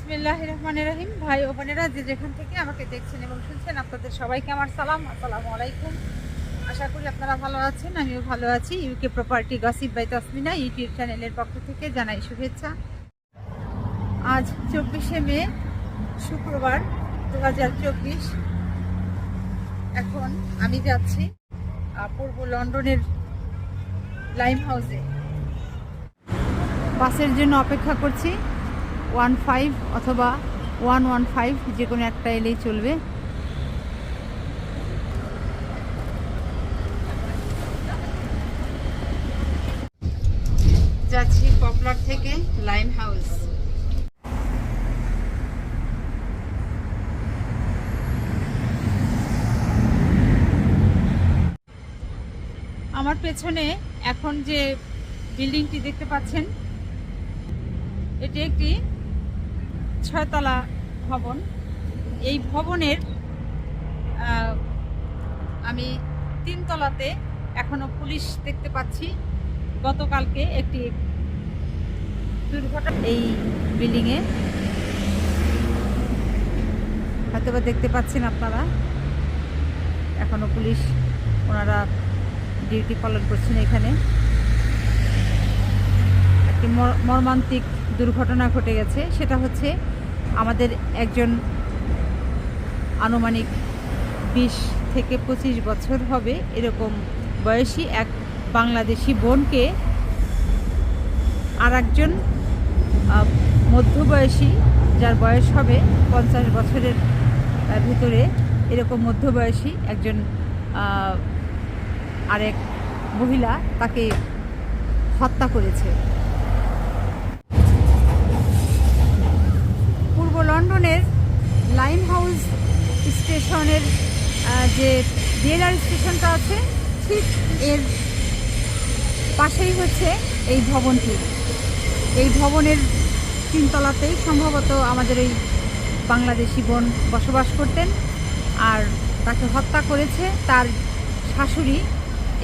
বিসমিল্লাহির রহমানির রহিম। ভাই ও বোনেরা যে যেখান থেকে আমাকে দেখছেন এবং শুনছেন, আপনাদের সবাইকে আমার সালাম, আসসালামু আলাইকুম। আশা করি আপনারা ভালো আছেন, আমিও ভালো আছি। UK property gossip by Tasmina YouTube চ্যানেলের পক্ষ থেকে জানাই শুভেচ্ছা। আজ 24শে মে, শুক্রবার 2024। এখন আমি যাচ্ছি পূর্ব লন্ডনের লাইম হাউসে। বাসের জন্য অপেক্ষা করছি। 15 অথবা 115 যে কোনো একটা এলেই চলবে। যাচ্ছি পপুলার থেকে লাইম হাউস। আমার পেছনে এখন যে বিল্ডিংটি দেখতে পাচ্ছেন, এটি একটি 6 তলা ভবন। এই ভবনের আমি 3 তলাতে এখনো পুলিশ দেখতে পাচ্ছি। গতকালকে একটি দুর্ঘটনা এই বিল্ডিংয়ে, হয়তোবা দেখতে পাচ্ছেন আপনারা, এখনো পুলিশ ওনারা ডিউটি পালন করছেন। এখানে একটি মর্মান্তিক দুর্ঘটনা ঘটে গেছে। সেটা হচ্ছে আমাদের একজন আনুমানিক 20 থেকে 25 বছর হবে এরকম বয়সী এক বাংলাদেশি বোনকে আর একজন মধ্যবয়সী, যার বয়স হবে 50 বছরের ভিতরে, এরকম মধ্যবয়সী একজন আরেক মহিলা তাকে হত্যা করেছে। পূর্ব লন্ডনের লাইম হাউস স্টেশনের যে ডিএলআর স্টেশনটা আছে, ঠিক এর পাশেই হচ্ছে এই ভবনটি। এই ভবনের 3 তলাতেই সম্ভবত আমাদের এই বাংলাদেশি বোন বসবাস করতেন, আর তাকে হত্যা করেছে তার শাশুড়ি,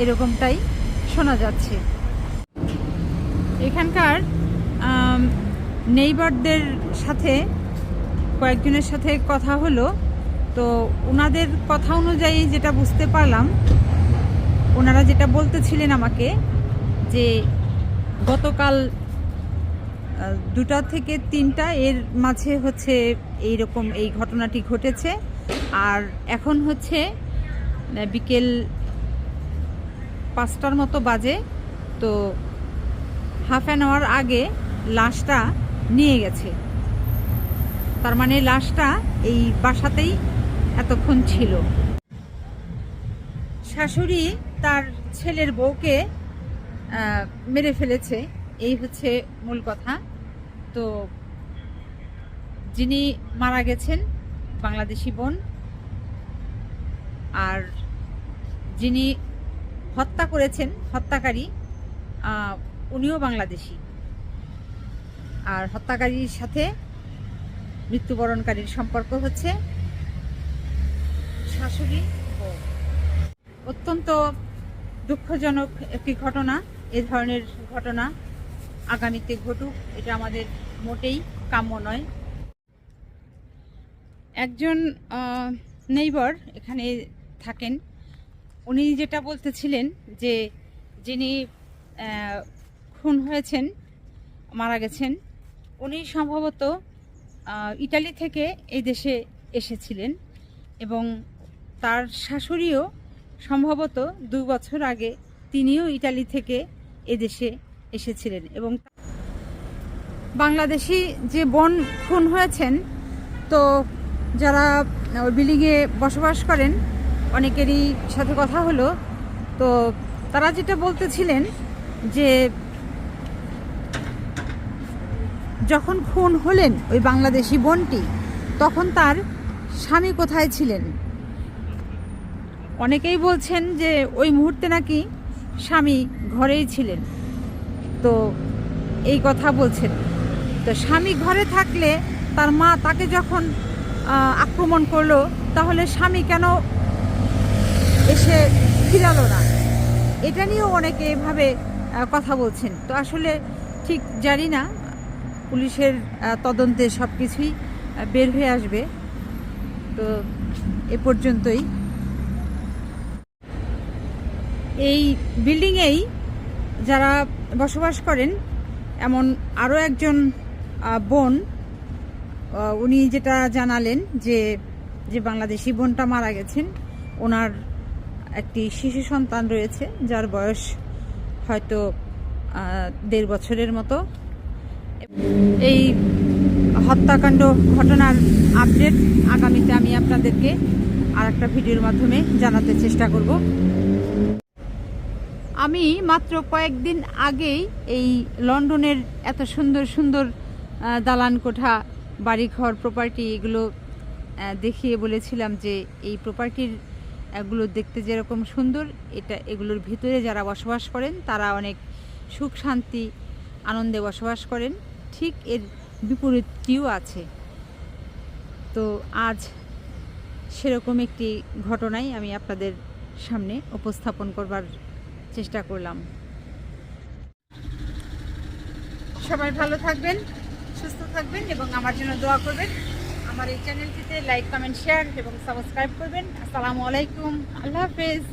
এরকমটাই শোনা যাচ্ছে। এখানকার নেইবারদের সাথে কয়েকজনের সাথে কথা হলো, তো ওনাদের কথা অনুযায়ী যেটা বুঝতে পারলাম, ওনারা যেটা বলতেছিলেন আমাকে, যে গতকাল 2টা থেকে 3টা এর মাঝে হচ্ছে এইরকম এই ঘটনাটি ঘটেছে। আর এখন হচ্ছে বিকেল 5টার মতো বাজে। তো হাফ অ্যান আওয়ার আগে লাশটা নিয়ে গেছে। তার মানে লাশটা এই বাসাতেই এতক্ষণ ছিল। শাশুড়ি তার ছেলের বউকে মেরে ফেলেছে, এই হচ্ছে মূল কথা। তো যিনি মারা গেছেন বাংলাদেশি বোন, আর যিনি হত্যা করেছেন, হত্যাকারী, উনিও বাংলাদেশি। আর হত্যাকারীর সাথে মৃত্যুবরণকারীর সম্পর্ক হচ্ছে শাশুড়ি বউ। অত্যন্ত দুঃখজনক একটি ঘটনা। এ ধরনের ঘটনা আগামীতে ঘটুক, এটা আমাদের মোটেই কাম্য নয়। একজন নেইবার এখানে থাকেন, উনি যেটা বলতেছিলেন যে যিনি খুন হয়েছেন, মারা গেছেন, উনি সম্ভবত ইটালি থেকে এই দেশে এসেছিলেন, এবং তার শাশুড়িও সম্ভবত 2 বছর আগে তিনিও ইটালি থেকে এদেশে এসেছিলেন। এবং বাংলাদেশি যে বোন খুন হয়েছেন, তো যারা ওই বিল্ডিংয়ে বসবাস করেন অনেকেরই সাথে কথা হলো, তো তারা যেটা বলতেছিলেন যে যখন খুন হলেন ওই বাংলাদেশি বোনটি, তখন তার স্বামী কোথায় ছিলেন। অনেকেই বলছেন যে ওই মুহূর্তে নাকি স্বামী ঘরেই ছিলেন। তো এই কথা বলছেন। তো স্বামী ঘরে থাকলে তার মা তাকে যখন আক্রমণ করলো, তাহলে স্বামী কেন এসে ফিরালো না? এটা নিয়েও অনেকে এভাবে কথা বলছেন। তো আসলে ঠিক জানি না পুলিশের তদন্তে সব কিছুই বের হয়ে আসবে। তো এ পর্যন্তই। এই বিল্ডিংয়েই যারা বসবাস করেন এমন আরও একজন বোন, উনি যেটা জানালেন যে বাংলাদেশি বোনটা মারা গেছেন, ওনার একটি শিশু সন্তান রয়েছে যার বয়স হয়তো 1.5 বছরের মতো। এই হত্যাকাণ্ড ঘটনার আপডেট আগামীতে আমি আপনাদেরকে আর একটা ভিডিওর মাধ্যমে জানাতে চেষ্টা করব। আমি মাত্র কয়েকদিন আগেই এই লন্ডনের এত সুন্দর সুন্দর দালান কোঠা, বাড়িঘর, প্রপার্টি এগুলো দেখিয়ে বলেছিলাম যে এই প্রপার্টির এগুলো দেখতে যেরকম সুন্দর, এগুলোর ভিতরে যারা বসবাস করেন তারা অনেক সুখ শান্তি আনন্দে বসবাস করেন। ঠিক এর বিপরীতটিও আছে। তো আজ সেরকম একটি ঘটনাই আমি আপনাদের সামনে উপস্থাপন করবার চেষ্টা করলাম। সবাই ভালো থাকবেন, সুস্থ থাকবেন এবং আমার জন্য দোয়া করবেন। আমার এই চ্যানেলটিতে লাইক, কমেন্ট, শেয়ার এবং সাবস্ক্রাইব করবেন। আসসালামু আলাইকুম, আল্লাহ হাফেজ।